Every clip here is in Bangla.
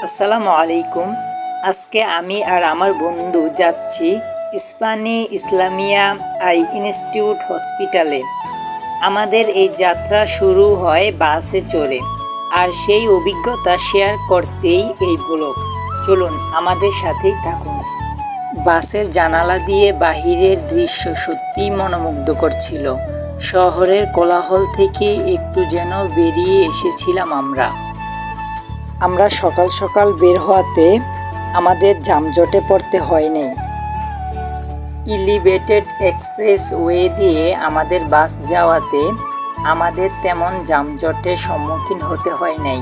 আসসালামু আলাইকুম। আজকে আমি আর আমার বন্ধু যাচ্ছি ইস্পানি ইসলামিয়া আই ইনস্টিটিউট হসপিটালে। আমাদের এই যাত্রা শুরু হয় বাসে চড়ে, আর সেই অভিজ্ঞতা শেয়ার করতেই এই ব্লগ। চলুন আমাদের সাথেই থাকুন। বাসের জানালা দিয়ে বাহিরের দৃশ্য সত্যিই মনোমুগ্ধকর ছিল। শহরের কোলাহল থেকে একটু যেন বেরিয়ে এসেছিলাম আমরা সকাল সকাল বের হওয়াতে আমাদের যানজটে পড়তে হয়নি। এলিভেটেড এক্সপ্রেস ওয়ে দিয়ে আমাদের বাস যাওয়াতে আমাদের তেমন যানজটের সম্মুখীন হতে হয় নাই।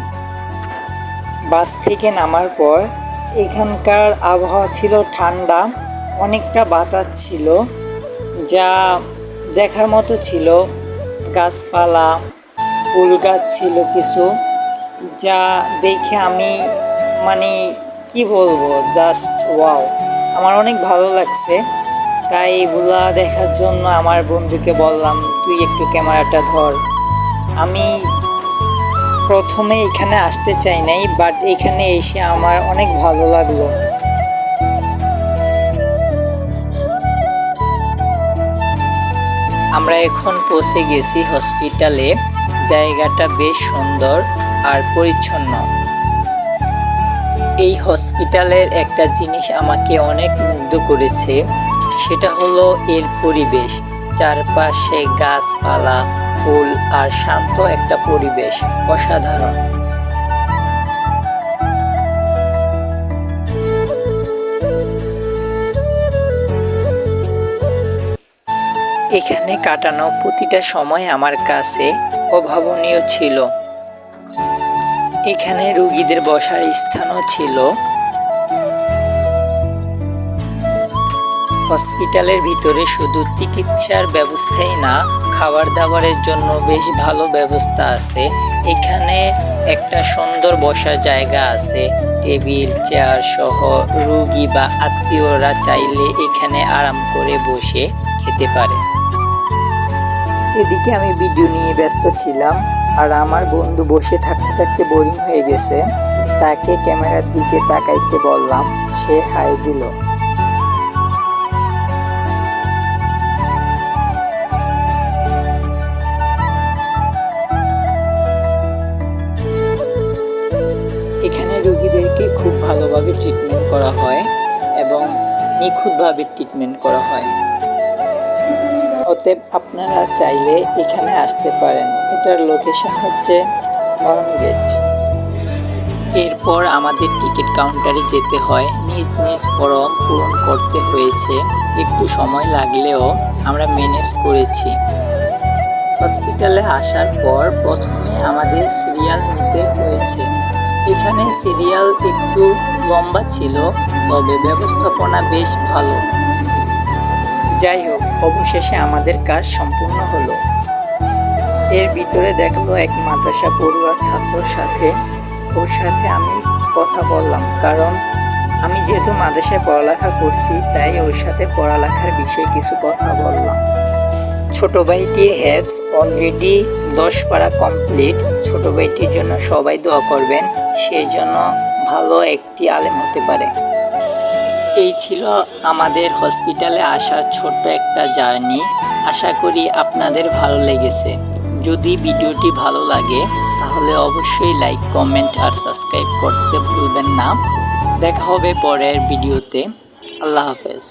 বাস থেকে নামার পর এখানকার আবহাওয়া ছিল ঠান্ডা, অনেকটা বাতাস ছিল, যা দেখার মতো ছিল। গাছপালা, ফুল গাছ ছিল কিছু, যা দেখে আমি কি বলবো, জাস্ট ওয়াও, আমার অনেক ভালো লাগছে। তাই এগুলা দেখার জন্য আমার বন্ধুকে বললাম, তুই একটু ক্যামেরাটা ধর। আমি প্রথমে এখানে আসতে চাই নাই, বাট এখানে এসে আমার অনেক ভালো লাগলো। আমরা এখন পৌঁছে গেছি হসপিটালে। জায়গাটা বেশ সুন্দর আর পরিচ্ছন্ন। এই হসপিটালের একটা জিনিস আমাকে অনেক মুগ্ধ করেছে, সেটা হলো এর পরিবেশ। চারপাশে গাছপালা, ফুল আর শান্ত একটা পরিবেশ, অসাধারণ। এখানে কাটানো প্রতিটা সময় আমার কাছে অভাবনীয় ছিল। এখানে রোগীদের বসার স্থানও ছিল। হসপিটালের ভিতরে শুধু চিকিৎসার ব্যবস্থাই না, খাবার দাবারের জন্য বেশ ভালো ব্যবস্থা আছে। এখানে একটা সুন্দর বসার জায়গা আছে, টেবিল চেয়ার সহ। রোগী বা আত্মীয়রা চাইলে এখানে আরাম করে বসে খেতে পারে। এদিকে আমি ভিডিও নিয়ে ব্যস্ত ছিলাম, আর আমার বন্ধু বসে থাকতে থাকতে বোরিং হয়ে গেছে। তাকে ক্যামেরার দিকে তাকাইতে বললাম, সে হাই দিল। এখানে রোগীদেরকে খুব ভালোভাবে ট্রিটমেন্ট করা হয় এবং নিখুঁতভাবে ট্রিটমেন্ট করা হয়। অতএব আপনারা চাইলে এখানে আসতে পারেন। এটার লোকেশন হচ্ছে ফার্মগেট। এরপর আমাদের টিকিট কাউন্টারে যেতে হয়। নিজ নিজ ফর্ম পূরণ করতে হয়েছে, একটু সময় লাগলেও আমরা ম্যানেজ করেছি। হসপিটালে আসার পর প্রথমে আমাদের সিরিয়াল নিতে হয়েছে। এখানে সিরিয়াল একটু লম্বা ছিল, তবে ব্যবস্থাপনা বেশ ভালো। যাই হোক, অবশেষে আমাদের কাজ সম্পূর্ণ হলো। এর ভিতরে দেখলো এক মাদ্রাসা পড়ুয়া ছাত্রর সাথে। ওর সাথে আমি কথা বললাম, কারণ আমি যেহেতু মাদ্রাসায় পড়ালেখা করছি, তাই ওর সাথে পড়ালেখার বিষয়ে কিছু কথা বললাম। ছোট ভাইটির হেফজ অলরেডি 10 পারা কমপ্লিট। ছোট ভাইটির জন্য সবাই দোয়া করবেন, সে জন্য ভালো একটি আলেম হতে পারে। এই ছিল আমাদের হসপিটালে আসার ছোট্ট একটা জার্নি। আশা করি আপনাদের ভালো লেগেছে। যদি ভিডিওটি ভালো লাগে তাহলে অবশ্যই লাইক, কমেন্ট আর সাবস্ক্রাইব করতে ভুলবেন না। দেখা হবে পরের ভিডিওতে। আল্লাহ হাফেজ।